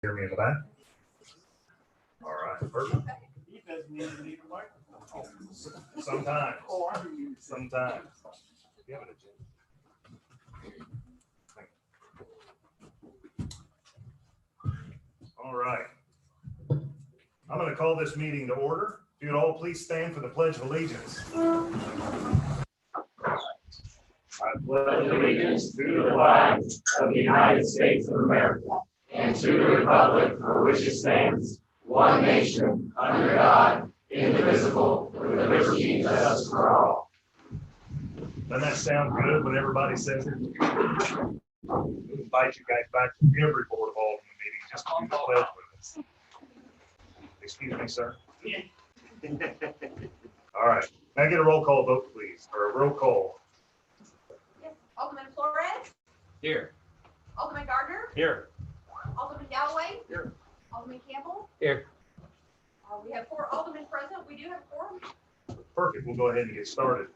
Hear me in the back? All right, perfect. He doesn't even need a microphone. Sometimes. Oh, I mean, Sometimes. You have an agenda. All right. I'm going to call this meeting to order. If you would all please stand for the Pledge of Allegiance. I pledge allegiance to the flag of the United States of America and to the republic for which it stands, one nation, under God, indivisible, with liberty and justice for all. Doesn't that sound good when everybody says it? We'll invite you guys back to every Board of Aldermen meeting just to do the pledge with us. Excuse me, sir. All right. May I get a roll call vote, please? Or a roll call? Yes. Alderman Flores. Here. Alderman Gardner. Here. Alderman Galloway. Here. Alderman Campbell. Here. We have 4 aldermen present. We do have 4. Perfect. We'll go ahead and get started.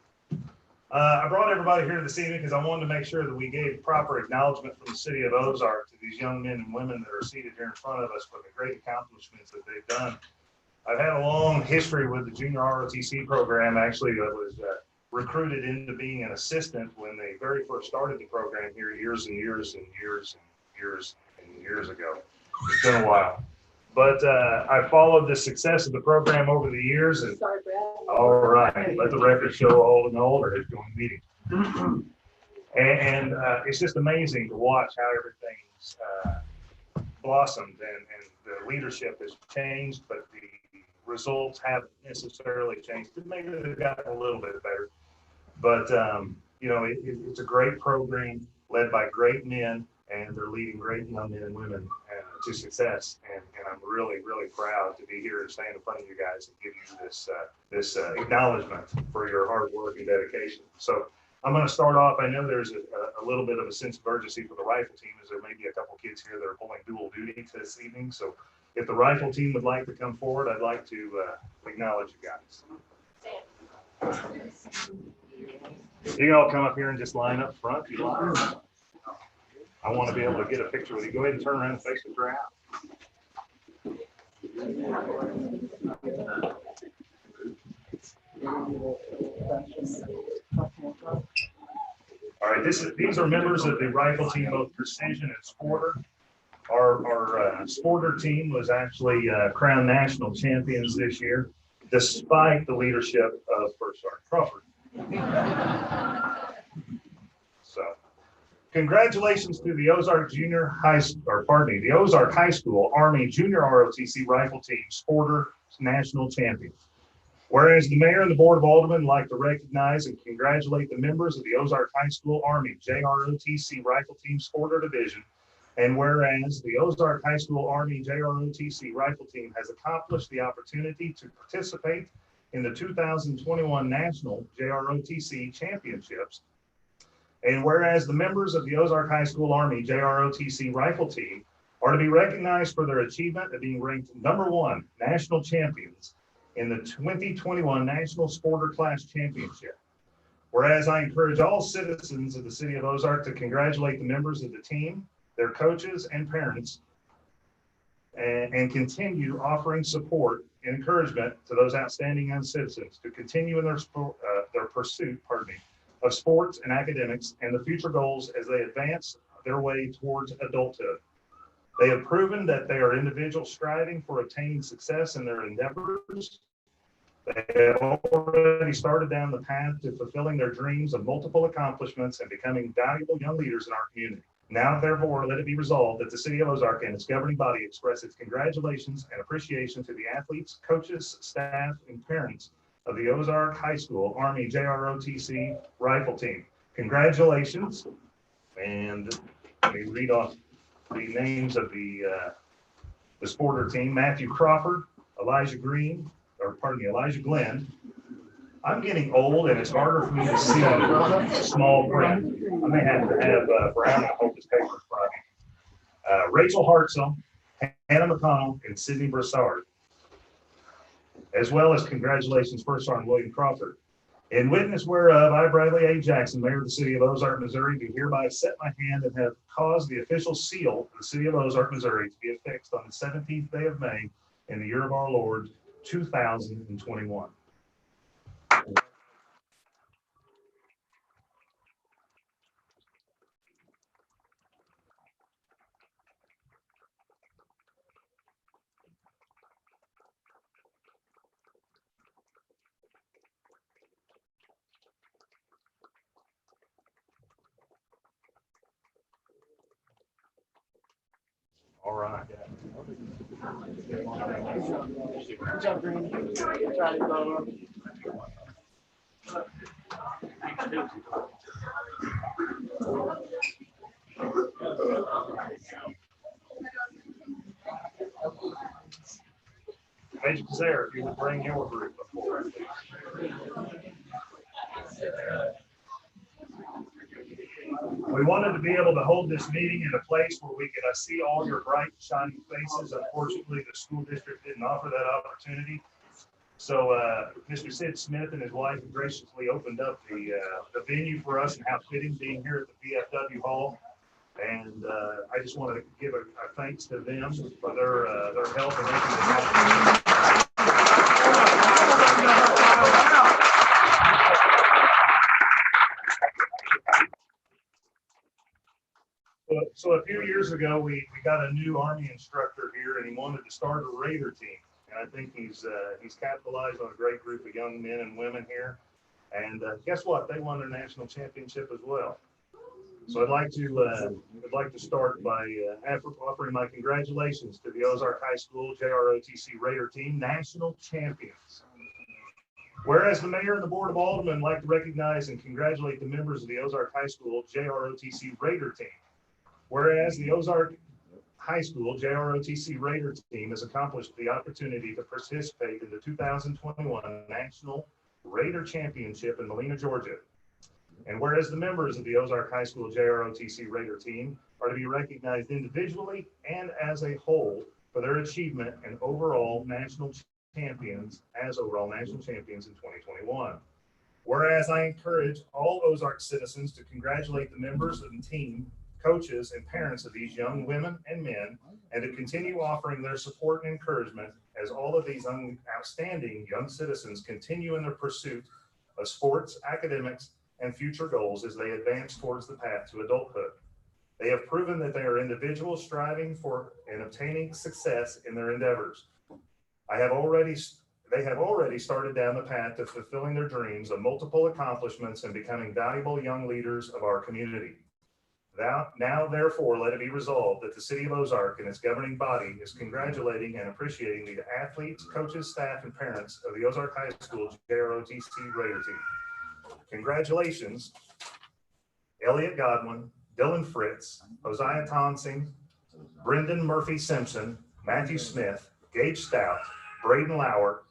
I brought everybody here this evening because I wanted to make sure that we gave proper acknowledgement from the city of Ozark to these young men and women that are seated here in front of us for the great accomplishments that they've done. I've had a long history with the junior ROTC program. Actually, I was recruited into being an assistant when they very first started the program here years and years and years and years and years ago. It's been a while. But I followed the success of the program over the years. And Sorry, Brad. all right, let the record show old and older has joined meetings. And it's just amazing to watch how everything's blossomed and the leadership has changed, but the results haven't necessarily changed. Maybe they've gotten a little bit better. But, you know, it's a great program led by great men, and they're leading great young men and women to success. And I'm really, really proud to be here and stand in front of you guys and give you this acknowledgement for your hard work and dedication. So I'm going to start off. I know there's a little bit of a sense of urgency for the rifle team, as there may be a couple kids here that are pulling dual duty this evening. So if the rifle team would like to come forward, I'd like to acknowledge you guys. You can all come up here and just line up front. If you like. I want to be able to get a picture with you. Go ahead and turn around and face the crowd. All right, these are members of the rifle team, both precision and sporter. Our sporter team was actually crowned national champions this year, despite the leadership of First Sergeant Crawford. So, congratulations to the Ozark the Ozark High School Army Junior ROTC Rifle Team Sporter National Champions. Whereas the mayor and the Board of Aldermen like to recognize and congratulate the members of the Ozark High School Army JROTC Rifle Team Sporter Division, and whereas the Ozark High School Army JROTC Rifle Team has accomplished the opportunity to participate in the 2021 National JROTC Championships, and whereas the members of the Ozark High School Army JROTC Rifle Team are to be recognized for their achievement of being ranked #1 national champions in the 2021 National Sporter Class Championship. Whereas I encourage all citizens of the city of Ozark to congratulate the members of the team, their coaches and parents, and continue offering support and encouragement to those outstanding young citizens to continue in their pursuit, of sports and academics and the future goals as they advance their way towards adulthood. They have proven that they are individuals striving for attaining success in their endeavors. They have already started down the path to fulfilling their dreams of multiple accomplishments and becoming valuable young leaders in our community. Now, therefore, let it be resolved that the city of Ozark and its governing body express its congratulations and appreciation to the athletes, coaches, staff, and parents of the Ozark High School Army JROTC Rifle Team. Congratulations. And let me read off the names of the sporter team: Matthew Crawford, Elijah Glenn. I'm getting old and it's harder for me to see small print. I may have to have Brown hold this paper in front of me. Rachel Hartzell, Hannah McConnell, and Sydney Broussard. As well as congratulations First Sergeant William Crawford. In witness whereof, I, Bradley A. Jackson, Mayor of the City of Ozark, Missouri, do hereby set my hand and have caused the official seal of the City of Ozark, Missouri to be affixed on the 17th day of May in the year of our Lord, 2021. All right. Good job, Brandon. Good job, Bubba. Major Kazare, if you would bring your group before. We wanted to be able to hold this meeting in a place where we could see all your bright, shining faces. Unfortunately, the school district didn't offer that opportunity. So Mr. Sid Smith and his wife graciously opened up the venue for us, and how fitting being here at the VFW Hall. And I just want to give a thanks to them for their help in making this happen. So a few years ago, we got a new Army instructor here, and he wanted to start a Raider team. And I think he's capitalized on a great group of young men and women here. And guess what? They won their national championship as well. So I'd like to start by offering my congratulations to the Ozark High School JROTC Raider team, national champions. Whereas the mayor and the Board of Aldermen like to recognize and congratulate the members of the Ozark High School JROTC Raider team. Whereas the Ozark High School JROTC Raider team has accomplished the opportunity to participate in the 2021 National Raider Championship in Molina, Georgia. And whereas the members of the Ozark High School JROTC Raider team are to be recognized individually and as a whole for their achievement and overall national champions in 2021. Whereas I encourage all Ozark citizens to congratulate the members of the team, coaches, and parents of these young women and men, and to continue offering their support and encouragement as all of these outstanding young citizens continue in their pursuit of sports, academics, and future goals as they advance towards the path to adulthood. They have proven that they are individuals striving for and obtaining success in their endeavors. They have already started down the path to fulfilling their dreams of multiple accomplishments and becoming valuable young leaders of our community. Now, therefore, let it be resolved that the City of Ozark and its governing body is congratulating and appreciating the athletes, coaches, staff, and parents of the Ozark High School JROTC Raider team. Congratulations, Elliot Godwin, Dylan Fritz, Hosea Tonsing, Brendan Murphy Simpson, Matthew Smith, Gage Stout, Braden Lauer,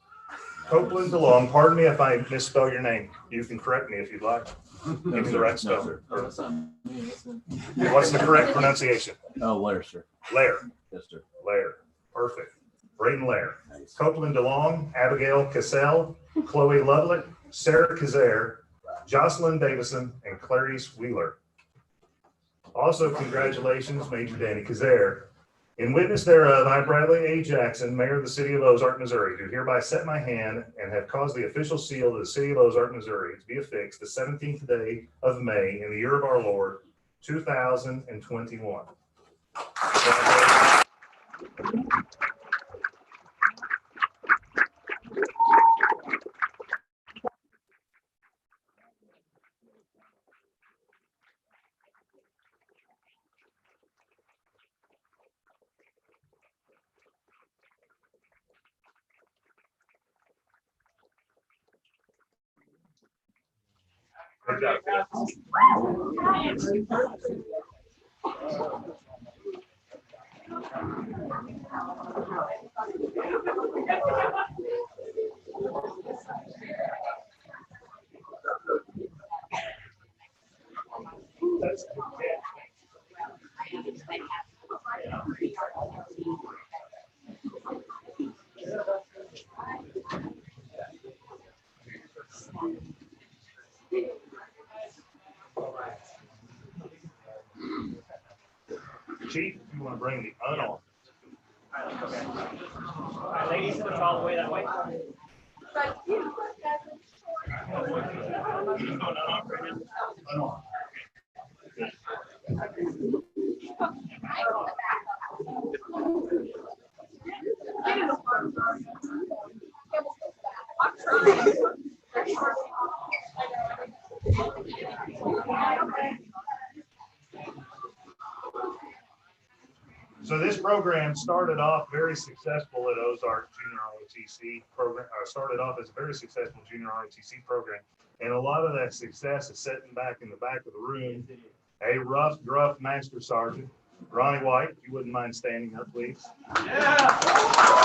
Copeland DeLong. Pardon me if I misspell your name. You can correct me if you'd like. Give me the right spell. What's the correct pronunciation? Oh, Lair, sir. Lair. Yes, sir. Lair. Perfect. Braden Lair. Copeland DeLong, Abigail Cassell, Chloe Lovelet, Sarah Kazare, Jocelyn Davison, and Clarice Wheeler. Also, congratulations, Major Danny Kazare. In witness thereof, I, Bradley A. Jackson, Mayor of the City of Ozark, Missouri, do hereby set my hand and have caused the official seal of the City of Ozark, Missouri to be affixed the 17th day of May in the year of our Lord, 2021. Good job. Chief, if you want to bring the unarmed. Okay. All right, ladies, switch all the way that way. Unarmed. So this program started off very successful at Ozark Junior ROTC program. Started off as a very successful junior ROTC program, and a lot of that success is sitting back in the back of the room. A rough, gruff Master Sergeant, Ronnie White. If you wouldn't mind standing up, please. Yeah.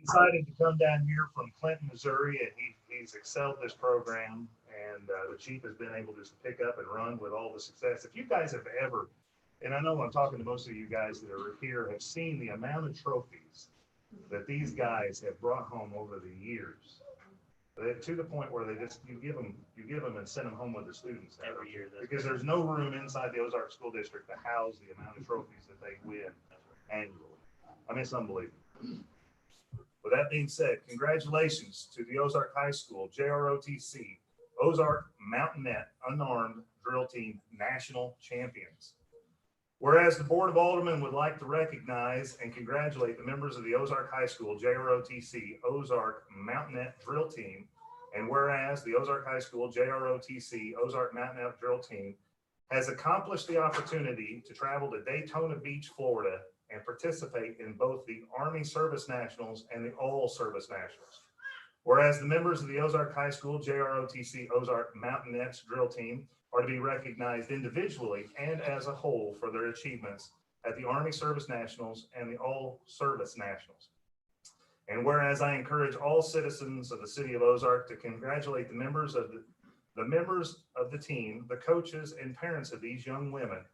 Decided to come down here from Clinton, Missouri, and he's excelled this program, and the chief has been able to pick up and run with all the success. If you guys have ever, and I know I'm talking to most of you guys that are here, have seen the amount of trophies that these guys have brought home over the years, to the point where they just you give them and send them home with the students every year, because there's no room inside the Ozark School District to house the amount of trophies that they win annually. I mean, it's unbelievable. With that being said, congratulations to the Ozark High School, JROTC, Ozark Mountaineer Unarmed Drill Team National Champions. Whereas the Board of Aldermen would like to recognize and congratulate the members of the Ozark High School, JROTC, Ozark Mountaineer Drill Team, and whereas the Ozark High School, JROTC, Ozark Mountaineer Drill Team has accomplished the opportunity to travel to Daytona Beach, Florida, and participate in both the Army Service Nationals and the All Service Nationals. Whereas the members of the Ozark High School, JROTC, Ozark Mountaineer Drill Team are to be recognized individually and as a whole for their achievements at the Army Service Nationals and the All Service Nationals. And whereas I encourage all citizens of the city of Ozark to congratulate the members of the team, the coaches and parents of these young women,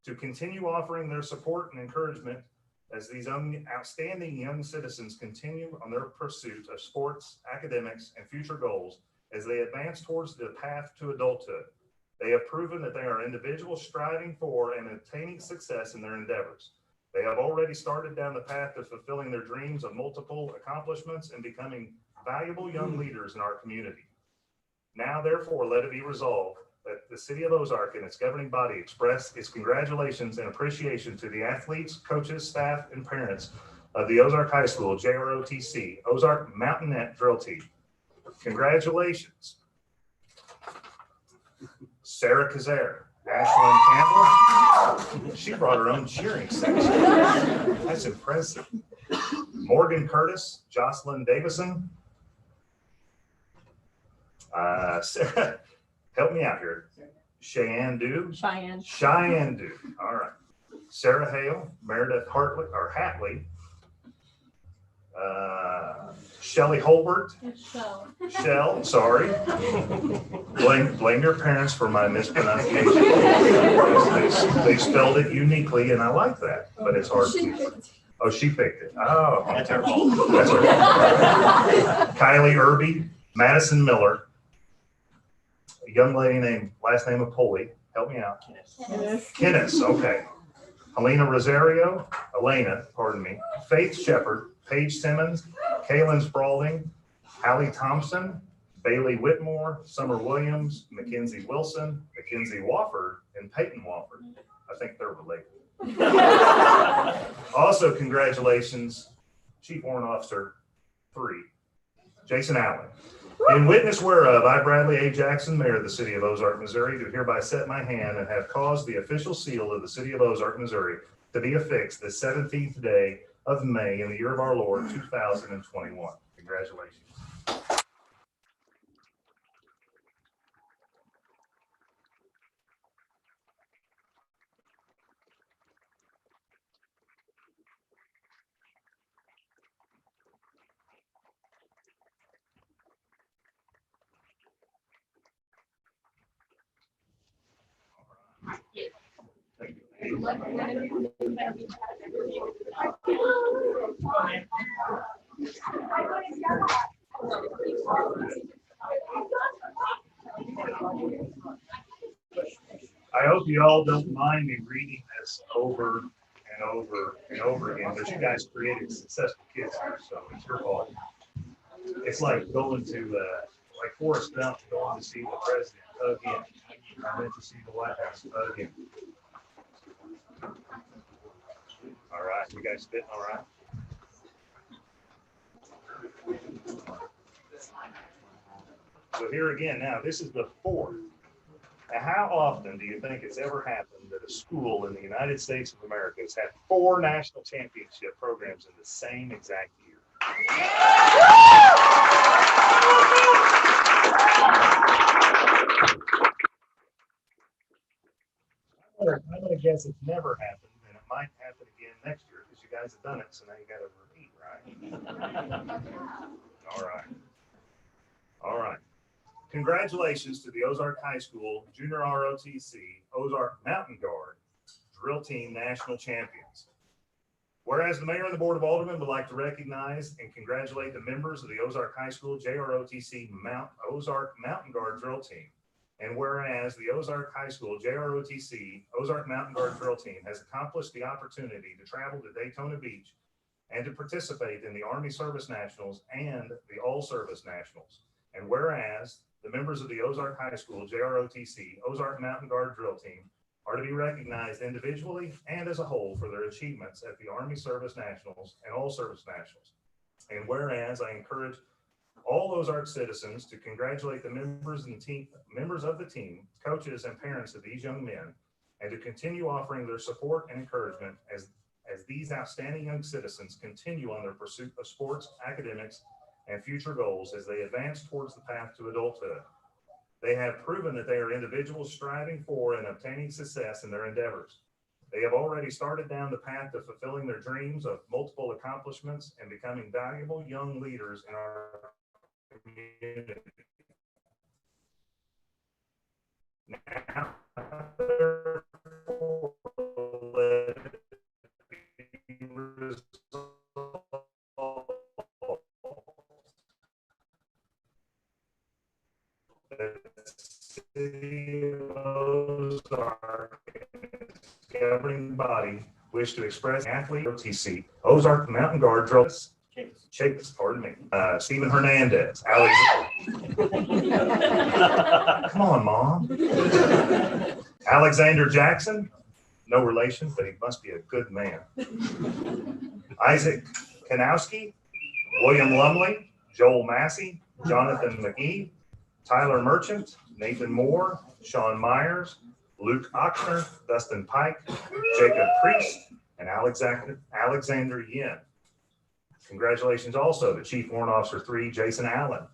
to continue offering their support and encouragement as these outstanding young citizens continue on their pursuit of sports, academics, and future goals as they advance towards the path to adulthood. They have proven that they are individuals striving for and attaining success in their endeavors. They have already started down the path of fulfilling their dreams of multiple accomplishments and becoming valuable young leaders in our community. Now, therefore, let it be resolved that the city of Ozark and its governing body express its congratulations and appreciation to the athletes, coaches, staff, and parents of the Ozark High School, JROTC, Ozark Mountaineer Drill Team. Congratulations. Sarah Kazare, Ashlyn Campbell. She brought her own cheering section. That's impressive. Morgan Curtis, Jocelyn Davison. Sarah, help me out here. Cheyenne Dew. Cheyenne Dew. All right. Sarah Hale, Meredith Hatley, Shelly Holbert. Shell, sorry. Blame your parents for my mispronunciation. They spelled it uniquely, and I like that, but it's hard. Oh, she picked it. Oh, that's her fault. That's her fault. Kylie Irby, Madison Miller, a young lady named last name of Poley. Help me out. Kenneth, okay. Elena, pardon me. Faith Shepard, Paige Simmons, Kaylin Spalding, Hallie Thompson, Bailey Whitmore, Summer Williams, Mackenzie Wilson, Mackenzie Wofford, and Peyton Wofford. I think they're related. Also, congratulations, Chief Warrant Officer 3, Jason Allen. In witness whereof, I, Bradley A. Jackson, Mayor of the City of Ozark, Missouri, do hereby set my hand and have caused the official seal of the City of Ozark, Missouri to be affixed the 17th day of May in the year of our Lord, 2021. Congratulations. I hope you all don't mind me reading this over and over and over again, but you guys created successful kids here, so it's your fault. It's like going to, like Forrest Gump, going to see the president again. I went to see the White House again. All right, you guys fitting all right? So here again, now this is the fourth. Now, how often do you think it's ever happened that a school in the United States of America has had 4 national championship programs in the same exact year? I'm gonna guess it's never happened, and it might happen again next year because you guys have done it, so now you got to repeat, right? All right. All right. Congratulations to the Ozark High School Junior ROTC Ozark Mountain Guard Drill Team National Champions. Whereas the Mayor and the Board of Aldermen would like to recognize and congratulate the members of the Ozark High School JROTC Ozark Mountain Guard Drill Team. And whereas the Ozark High School JROTC Ozark Mountain Guard Drill Team has accomplished the opportunity to travel to Daytona Beach and to participate in the Army Service Nationals and the All Service Nationals. And whereas the members of the Ozark High School JROTC Ozark Mountain Guard Drill Team are to be recognized individually and as a whole for their achievements at the Army Service Nationals and All Service Nationals. And whereas I encourage all Ozark citizens to congratulate the members of the team, coaches, and parents of these young men, and to continue offering their support and encouragement as these outstanding young citizens continue on their pursuit of sports, academics, and future goals as they advance towards the path to adulthood. They have proven that they are individuals striving for and obtaining success in their endeavors. They have already started down the path to fulfilling their dreams of multiple accomplishments and becoming valuable young leaders in our community. Now, City of Ozark governing body wish to express athlete OTC Ozark Mountain Guard Drill. Pardon me. Stephen Hernandez. Alex. Come on, Mom. Alexander Jackson. No relation, but he must be a good man. Isaac Kanowski. William Lumley. Joel Massey. Jonathan McGee. Tyler Merchant, Nathan Moore, Sean Myers, Luke Ochsner, Dustin Pike, Jacob Priest, and Alexander Yin. Congratulations also to Chief Warrant Officer 3, Jason Allen.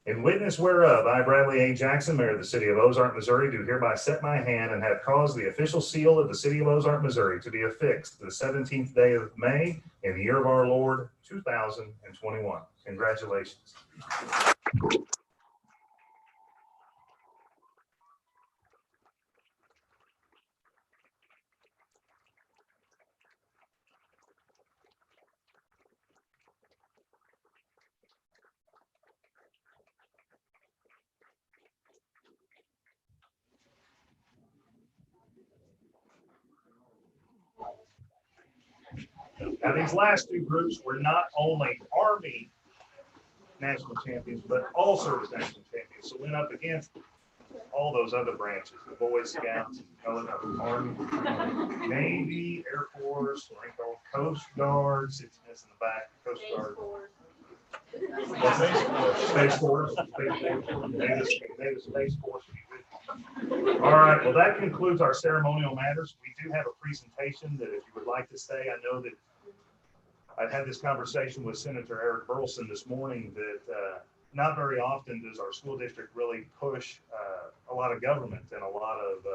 In witness whereof, I, Bradley A. Jackson, Mayor of the City of Ozark, Missouri, do hereby set my hand and have caused the official seal of the City of Ozark, Missouri to be affixed the 17th day of May in the year of our Lord, 2021. Congratulations. Now, these last two groups were not only Army national champions, but all service national champions. So went up against all those other branches, the Boy Scouts, Army, Navy, Air Force, Coast Guard, sits in the back, Coast Guard. Space Force, Naval Space Force. All right, well, that concludes our ceremonial matters. We do have a presentation that if you would like to stay, I know that I've had this conversation with Senator Eric Burleson this morning that not very often does our school district really push a lot of government and a lot of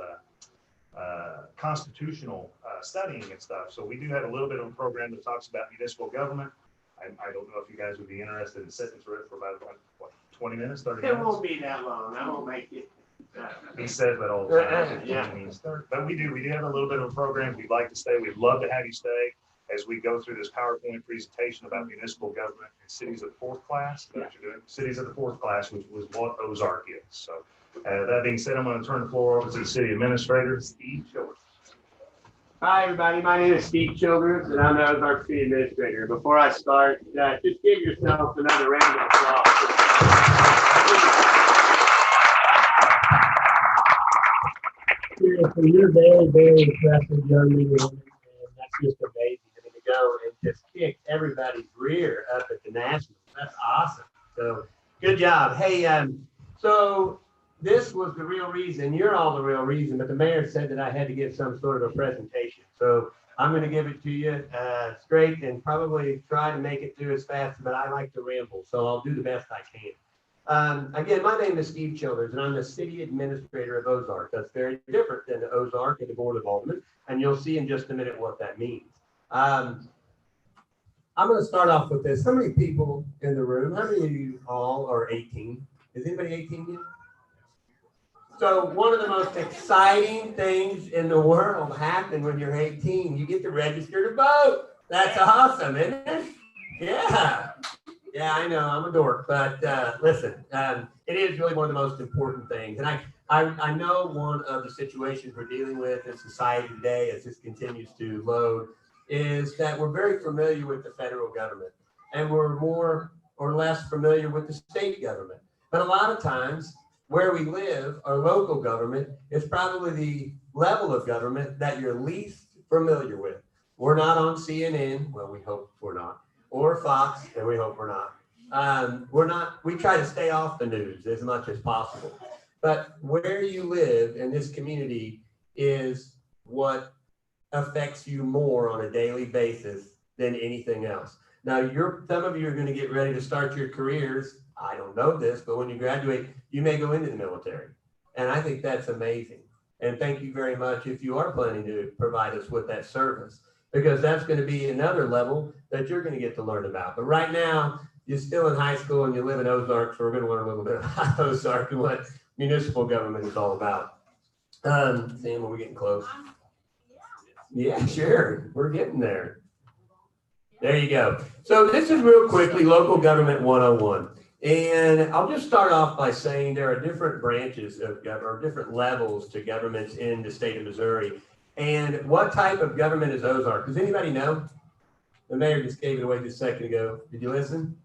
constitutional studying and stuff. So we do have a little bit of a program that talks about municipal government. I don't know if you guys would be interested in sitting through it for about, what, 20 minutes, 30 minutes? It won't be that long. I won't make it. He says that all the time. Yeah. But we do have a little bit of a program. If you'd like to stay, we'd love to have you stay. as we go through this PowerPoint presentation about municipal government and cities of the fourth class. That you're doing cities of the fourth class, which was what Ozark is. So that being said, I'm going to turn the floor over to the city administrator, Steve Childers. Hi, everybody. My name is Steve Childers, and I'm the Ozark City Administrator. Before I start, just give yourself another round of applause. Seriously, you're very, very impressive young men and women, and that's just amazing. I mean, to go and just kick everybody's rear up at the Nationals. That's awesome. So, good job. Hey, so this was the real reason. You're all the real reason, but the mayor said that I had to give some sort of a presentation. So I'm going to give it to you straight and probably try to make it through as fast, but I like to ramble, so I'll do the best I can. Again, my name is Steve Childers, and I'm the city administrator of Ozark. That's very different than the Ozark and the Board of Aldermen, and you'll see in just a minute what that means. I'm going to start off with this. How many people in the room, how many of you all are 18? Is anybody 18 yet? So one of the most exciting things in the world happen when you're 18. You get to register to vote. That's awesome, isn't it? Yeah. Yeah, I know, I'm a dork, but listen, it is really one of the most important things. And I know one of the situations we're dealing with in society today, as this continues to load, is that we're very familiar with the federal government, and we're more or less familiar with the state government. But a lot of times, where we live, our local government is probably the level of government that you're least familiar with. We're not on CNN, well, we hope we're not, or Fox, and we hope we're not. We try to stay off the news as much as possible. But where you live in this community is what affects you more on a daily basis than anything else. Now, some of you are going to get ready to start your careers. I don't know this, but when you graduate, you may go into the military. And I think that's amazing. And thank you very much if you are planning to provide us with that service, because that's going to be another level that you're going to get to learn about. But right now, you're still in high school and you live in Ozark, so we're going to learn a little bit about Ozark and what municipal government is all about. Sam, are we getting close? Yeah, sure. We're getting there. There you go. So this is real quickly Local Government 101. And I'll just start off by saying there are different branches of government, or different levels to governments in the state of Missouri. And what type of government is Ozark? Does anybody know? The mayor just gave it away just a second ago. Did you listen?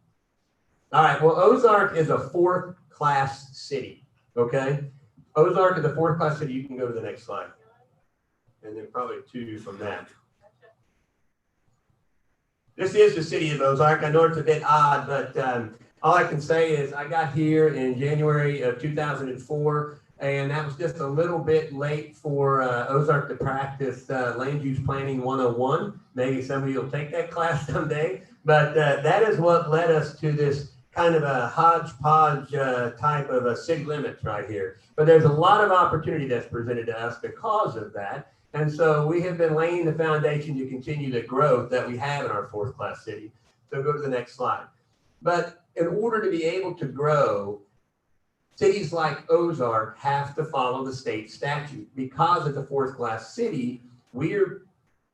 All right. Well, Ozark is a fourth class city. Okay. Ozark is a fourth class city. You can go to the next slide. And then probably two from that. This is the city of Ozark. I know it's a bit odd, but all I can say is I got here in January of 2004, and that was just a little bit late for Ozark to practice Land Use Planning 101. Maybe some of you will take that class someday, but that is what led us to this kind of a hodgepodge type of a city limits right here. But there's a lot of opportunity that's presented to us because of that. And so we have been laying the foundation to continue the growth that we have in our fourth class city. So go to the next slide. But in order to be able to grow, cities like Ozark have to follow the state statute. Because it's a fourth class city, we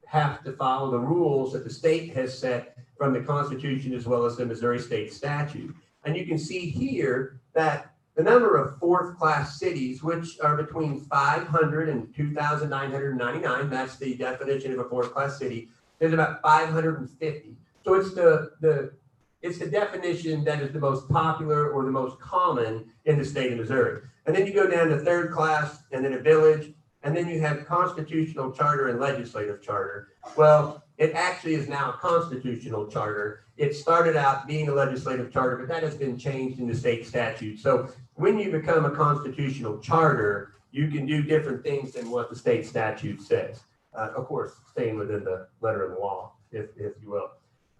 have to follow the rules that the state has set from the Constitution as well as the Missouri state statute. And you can see here that the number of fourth class cities, which are between 500 and 2,999, that's the definition of a fourth class city, there's about 550. So it's the definition that is the most popular or the most common in the state of Missouri. And then you go down to third class and then a village, and then you have constitutional charter and legislative charter. Well, it actually is now a constitutional charter. It started out being a legislative charter, but that has been changed in the state statute. So when you become a constitutional charter, you can do different things than what the state statute says. Of course, staying within the letter of the law, if you will.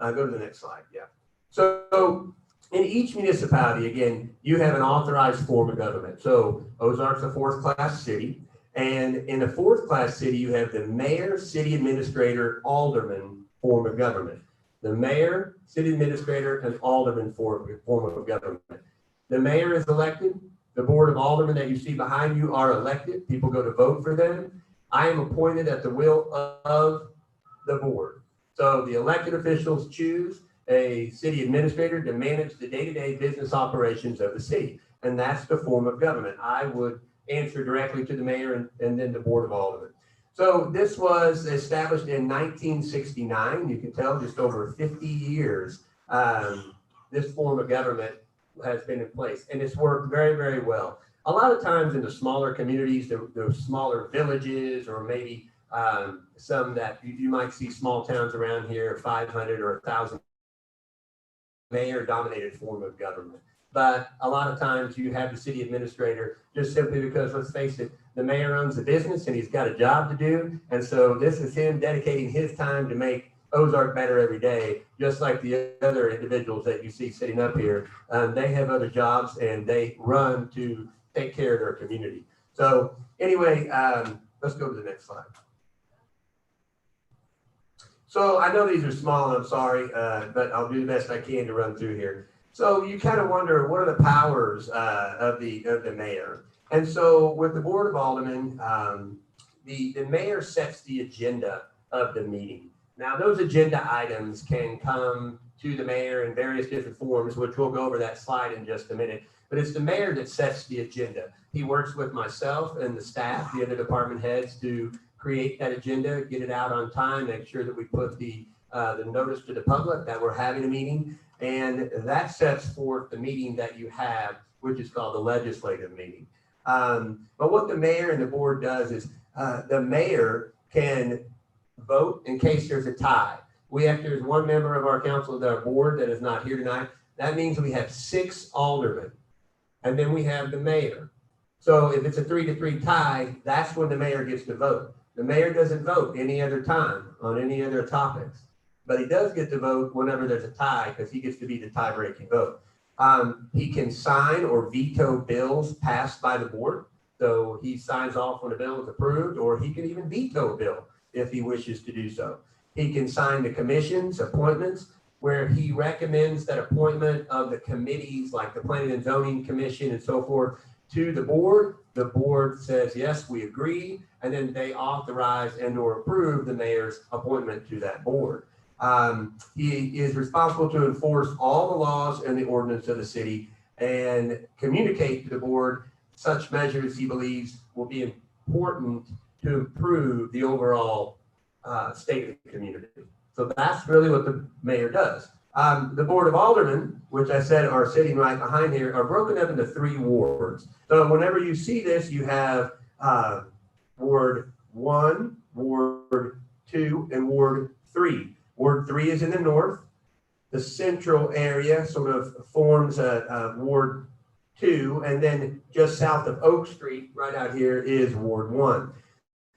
Go to the next slide, yeah. So in each municipality, again, you have an authorized form of government. So Ozark's a fourth class city. And in a fourth class city, you have the mayor, city administrator, alderman form of government. The mayor, city administrator, and alderman form of government. The mayor is elected. The board of aldermen that you see behind you are elected. People go to vote for them. I am appointed at the will of the board. So the elected officials choose a city administrator to manage the day-to-day business operations of the city. And that's the form of government. I would answer directly to the mayor and then the Board of Aldermen. So this was established in 1969. You can tell just over 50 years, this form of government has been in place, and it's worked very, very well. A lot of times in the smaller communities, the smaller villages, or maybe some that you might see small towns around here, 500 or 1,000 mayor-dominated form of government. But a lot of times you have the city administrator just simply because, let's face it, the mayor owns the business and he's got a job to do. And so this is him dedicating his time to make Ozark better every day, just like the other individuals that you see sitting up here. They have other jobs and they run to take care of their community. So anyway, let's go to the next slide. So I know these are small, and I'm sorry, but I'll do the best I can to run through here. So you kind of wonder, what are the powers of the mayor? And so with the Board of Aldermen, the mayor sets the agenda of the meeting. Now those agenda items can come to the mayor in various different forms, which we'll go over that slide in just a minute. But it's the mayor that sets the agenda. He works with myself and the staff, the other department heads, to create that agenda, get it out on time, make sure that we put the notice to the public that we're having a meeting. And that sets forth the meeting that you have, which is called the legislative meeting. But what the mayor and the board does is the mayor can vote in case there's a tie. There's one member of our council, our board, that is not here tonight. That means we have 6 aldermen, and then we have the mayor. So if it's a 3-3 tie, that's when the mayor gets to vote. The mayor doesn't vote any other time on any other topics, but he does get to vote whenever there's a tie because he gets to be the tie-breaking vote. He can sign or veto bills passed by the board. So he signs off when a bill is approved, or he can even veto a bill if he wishes to do so. He can sign the commission's appointments, where he recommends that appointment of the committees like the Planning and Zoning Commission and so forth to the board. The board says, yes, we agree, and then they authorize and or approve the mayor's appointment to that board. He is responsible to enforce all the laws and the ordinance of the city and communicate to the board such measures he believes will be important to improve the overall state of the community. So that's really what the mayor does. The Board of Aldermen, which I said are sitting right behind here, are broken up into 3 wards. So whenever you see this, you have Ward 1, Ward 2, and Ward 3. Ward 3 is in the north. The central area sort of forms Ward 2, and then just south of Oak Street, right out here, is Ward 1.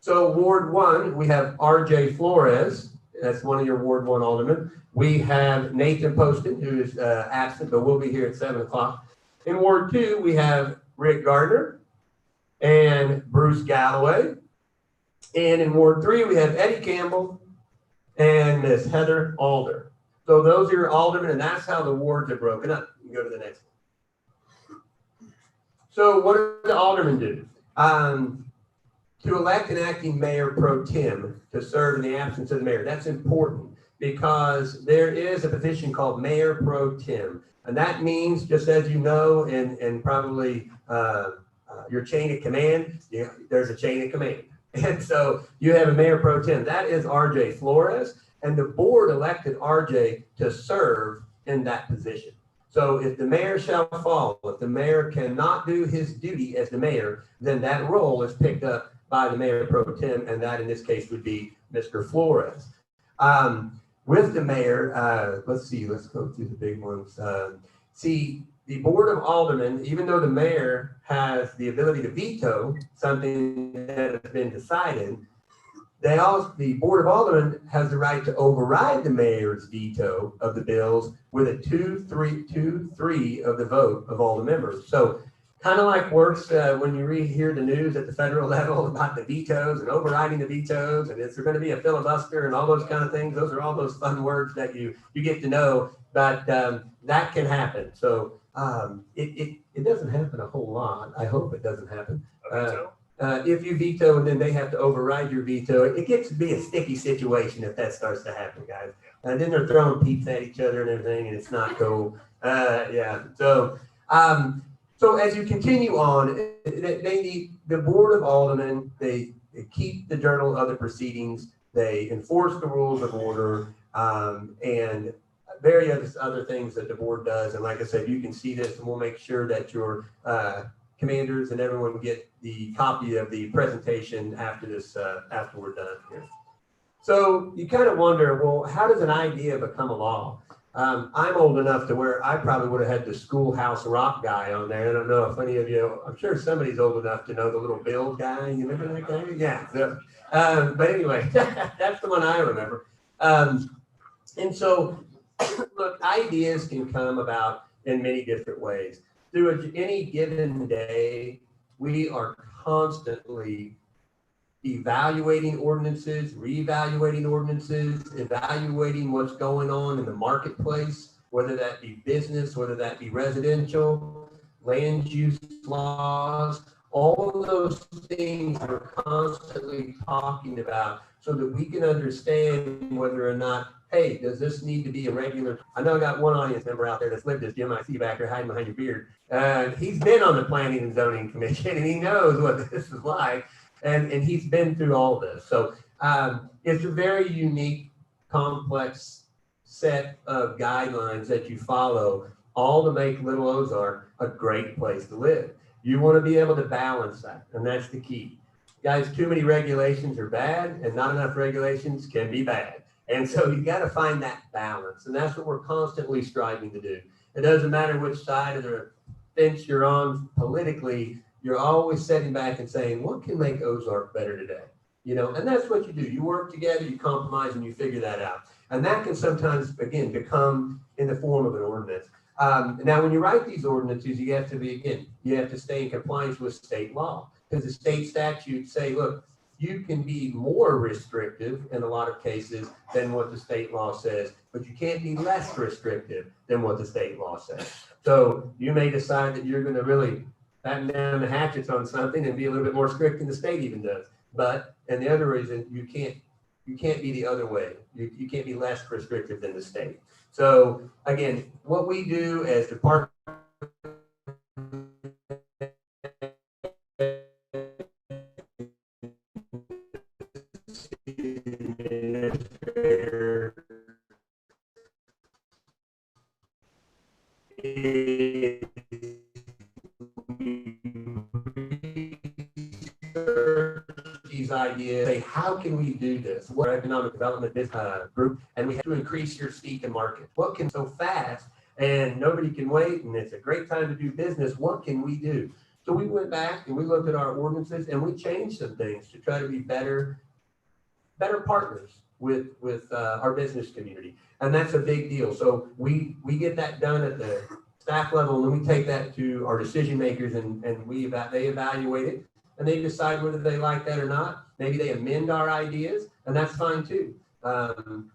So Ward 1, we have R.J. Flores. That's one of your Ward 1 aldermen. We have Nathan Poston, who is absent, but will be here at 7 o'clock. In Ward 2, we have Rick Gardner and Bruce Galloway. And in Ward 3, we have Eddie Campbell and Miss Heather Alder. So those are your aldermen, and that's how the wards are broken up. You can go to the next one. So what do the aldermen do? To elect an acting mayor pro tem to serve in the absence of the mayor. That's important because there is a position called mayor pro tem. And that means, just as you know, and probably your chain of command, there's a chain of command. And so you have a mayor pro tem. That is R.J. Flores. And the board elected R.J. to serve in that position. So if the mayor shall fall, if the mayor cannot do his duty as the mayor, then that role is picked up by the mayor pro tem, and that in this case would be Mr. Flores. With the mayor, let's go through the big ones. See, the Board of Aldermen, even though the mayor has the ability to veto something that has been decided, the Board of Aldermen has the right to override the mayor's veto of the bills with a 2-3 of the vote of all the members. So kind of like works when you hear the news at the federal level about the vetoes and overriding the vetoes, and is there going to be a filibuster and all those kind of things. Those are all those fun words that you get to know, but that can happen. So it doesn't happen a whole lot. I hope it doesn't happen. if you veto and then they have to override your veto, it gets to be a sticky situation if that starts to happen, guys. And then they're throwing pizza at each other and everything, and it's not cool. Yeah. So as you continue on, they need the Board of Aldermen. They keep the journal of the proceedings. They enforce the rules of order, and various other things that the board does. And like I said, you can see this, and we'll make sure that your commanders and everyone get the copy of the presentation after this, after we're done here. So you kind of wonder, well, how does an idea become a law? I'm old enough to where I probably would have had the Schoolhouse Rock guy on there. I don't know if any of you, I'm sure somebody's old enough to know the little Bill guy. You remember that guy? Yeah. So, but anyway, that's the one I remember. And so, look, ideas can come about in many different ways. Through any given day, we are constantly evaluating ordinances, reevaluating ordinances, evaluating what's going on in the marketplace, whether that be business, whether that be residential, land use laws, all of those things we're constantly talking about so that we can understand whether or not, hey, does this need to be a regular? I know I got one audience member out there that's lived this, Jim, I see you back there hiding behind your beard. He's been on the Planning and Zoning Commission, and he knows what this is like. And he's been through all this. So it's a very unique, complex set of guidelines that you follow, all to make Little Ozark a great place to live. You want to be able to balance that, and that's the key. Guys, too many regulations are bad, and not enough regulations can be bad. And so you got to find that balance, and that's what we're constantly striving to do. It doesn't matter which side of the fence you're on politically, you're always sitting back and saying, what can make Ozark better today? You know, and that's what you do. You work together, you compromise, and you figure that out. And that can sometimes, again, become in the form of an ordinance. Now, when you write these ordinances, you have to be, again, you have to stay in compliance with state law, because the state statutes say, look, you can be more restrictive in a lot of cases than what the state law says, but you can't be less restrictive than what the state law says. So you may decide that you're going to really batten down the hatchets on something and be a little bit more strict than the state even does. But, and the other reason, you can't be the other way. You can't be less restrictive than the state. So again, what we do as department these ideas, say, how can we do this? What economic development group, and we have to increase your speed to market. What can so fast and nobody can wait, and it's a great time to do business. What can we do? So we went back and we looked at our ordinances and we changed some things to try to be better partners with our business community, and that's a big deal. So we get that done at the staff level, and then we take that to our decision makers, and they evaluate it, and they decide whether they like that or not. Maybe they amend our ideas, and that's fine too,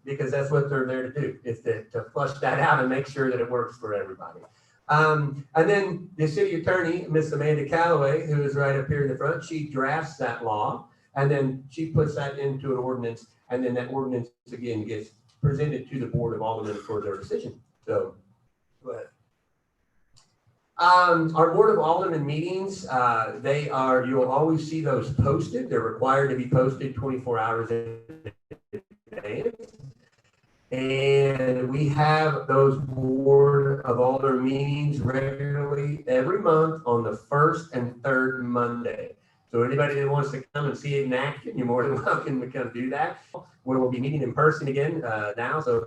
because that's what they're there to do, is to flush that out and make sure that it works for everybody. And then the city attorney, Miss Amanda Calloway, who is right up here in the front, she drafts that law, and then she puts that into an ordinance, and then that ordinance again gets presented to the Board of Aldermen for their decision. So, go ahead. Our Board of Aldermen meetings, you'll always see those posted. They're required to be posted 24 hours in advance. And we have those Board of Aldermen meetings regularly every month on the first and third Monday. So anybody that wants to come and see it in action, you're more than welcome to come do that. We will be meeting in person again now, so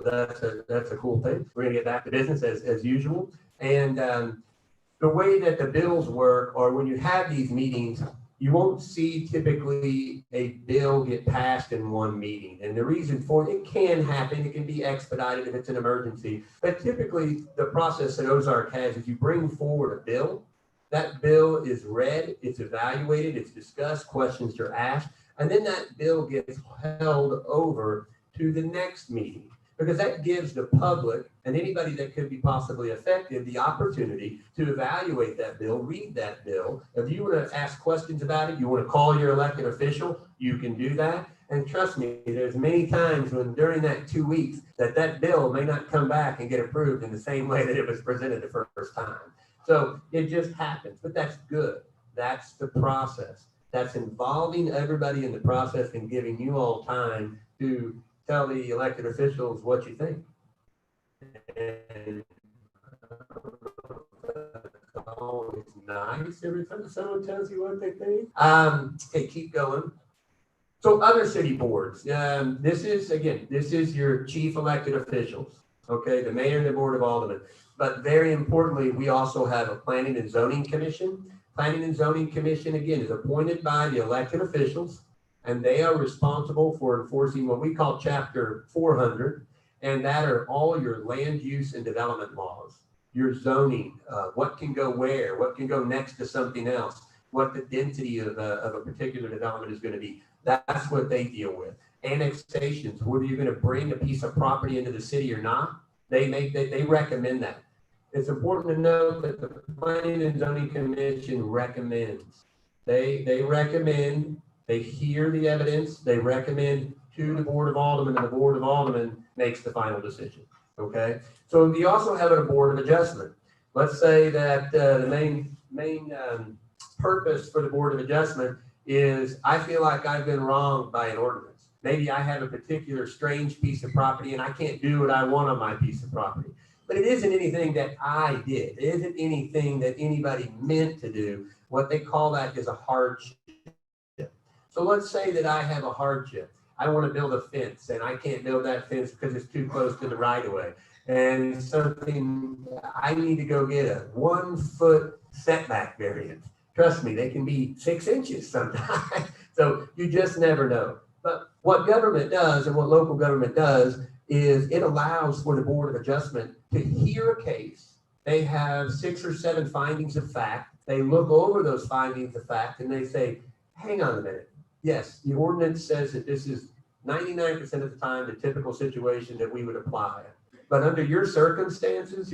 that's a cool thing. We're going to get back to business as usual. And the way that the bills work, or when you have these meetings, you won't see typically a bill get passed in one meeting. And the reason for it can happen, it can be expedited if it's an emergency. But typically the process that Ozark has is you bring forward a bill. That bill is read, it's evaluated, it's discussed, questions are asked, and then that bill gets held over to the next meeting. because that gives the public and anybody that could be possibly affected the opportunity to evaluate that bill, read that bill. If you want to ask questions about it, you want to call your elected official, you can do that. And trust me, there's many times when during that 2 weeks that bill may not come back and get approved in the same way that it was presented the first time. So it just happens, but that's good. That's the process. That's involving everybody in the process and giving you all time to tell the elected officials what you think. And it's always nice every time someone tells you what they think. Okay, keep going. So other city boards, this is your chief elected officials, okay, the mayor and the board of aldermen. But very importantly, we also have a planning and zoning commission. Planning and zoning commission, again, is appointed by the elected officials, and they are responsible for enforcing what we call Chapter 400, and that are all your land use and development laws, your zoning, what can go where, what can go next to something else, what the density of a particular development is going to be. That's what they deal with. Annexations, whether you're going to bring a piece of property into the city or not, they recommend that. It's important to note that the Planning and Zoning Commission recommends. They recommend, they hear the evidence, they recommend to the Board of Aldermen, and the Board of Aldermen makes the final decision, okay? So you also have a Board of Adjustment. Let's say that the main purpose for the Board of Adjustment is I feel like I've been wronged by an ordinance. Maybe I have a particular strange piece of property and I can't do what I want on my piece of property. But it isn't anything that I did. It isn't anything that anybody meant to do. What they call that is a hardship. So let's say that I have a hardship. I want to build a fence and I can't build that fence because it's too close to the right of way. And something, I need to go get a 1 foot setback variance. Trust me, they can be 6 inches sometimes. So you just never know. But what government does and what local government does is it allows for the Board of Adjustment to hear a case. They have 6 or 7 findings of fact. They look over those findings of fact and they say, hang on a minute. Yes, the ordinance says that this is 99% of the time the typical situation that we would apply. But under your circumstances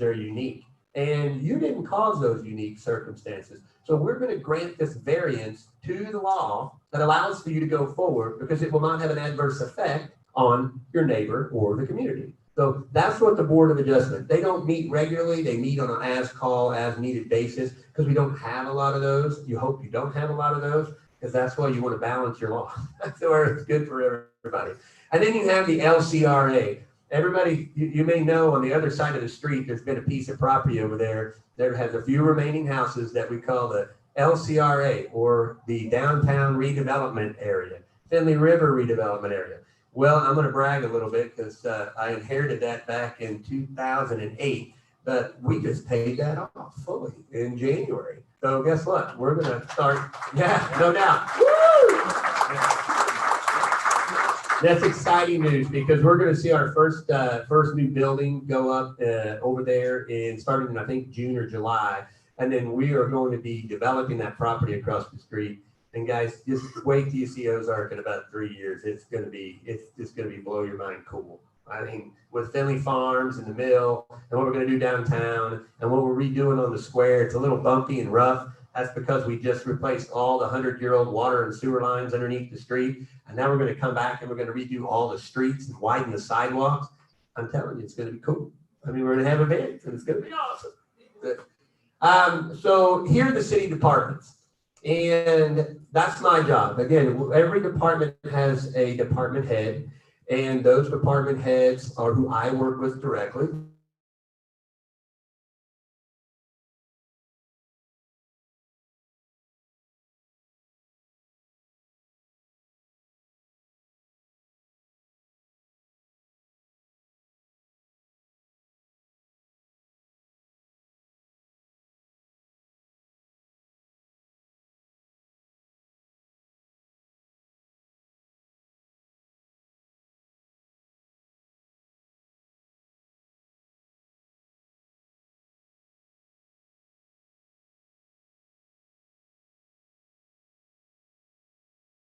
are unique. And you didn't cause those unique circumstances. So we're going to grant this variance to the law that allows for you to go forward because it will not have an adverse effect on your neighbor or the community. So that's what the Board of Adjustment, they don't meet regularly. They meet on an as-call, as-needed basis because we don't have a lot of those. You hope you don't have a lot of those because that's why you want to balance your law. That's where it's good for everybody. And then you have the LCRA. Everybody, you may know on the other side of the street, there's been a piece of property over there that has a few remaining houses that we call the LCRA, or the Downtown Redevelopment Area, Finley River Redevelopment Area. Well, I'm going to brag a little bit because I inherited that back in 2008, but we just paid that off fully in January. So guess what? We're going to start, yeah, no doubt. Woo! That's exciting news because we're going to see our first new building go up over there starting in, I think, June or July. And then we are going to be developing that property across the street. And guys, just wait till you see Ozark in about 3 years. It's just going to be blow your mind cool. I mean, with Finley Farms and the mill and what we're going to do downtown and what we're redoing on the square, it's a little bumpy and rough. That's because we just replaced all the 100-year-old water and sewer lines underneath the street. And now we're going to come back and we're going to redo all the streets and widen the sidewalks. I'm telling you, it's going to be cool. I mean, we're going to have events and it's going to be awesome. So here are the city departments. And that's my job. Again, every department has a department head. And those department heads are who I work with directly.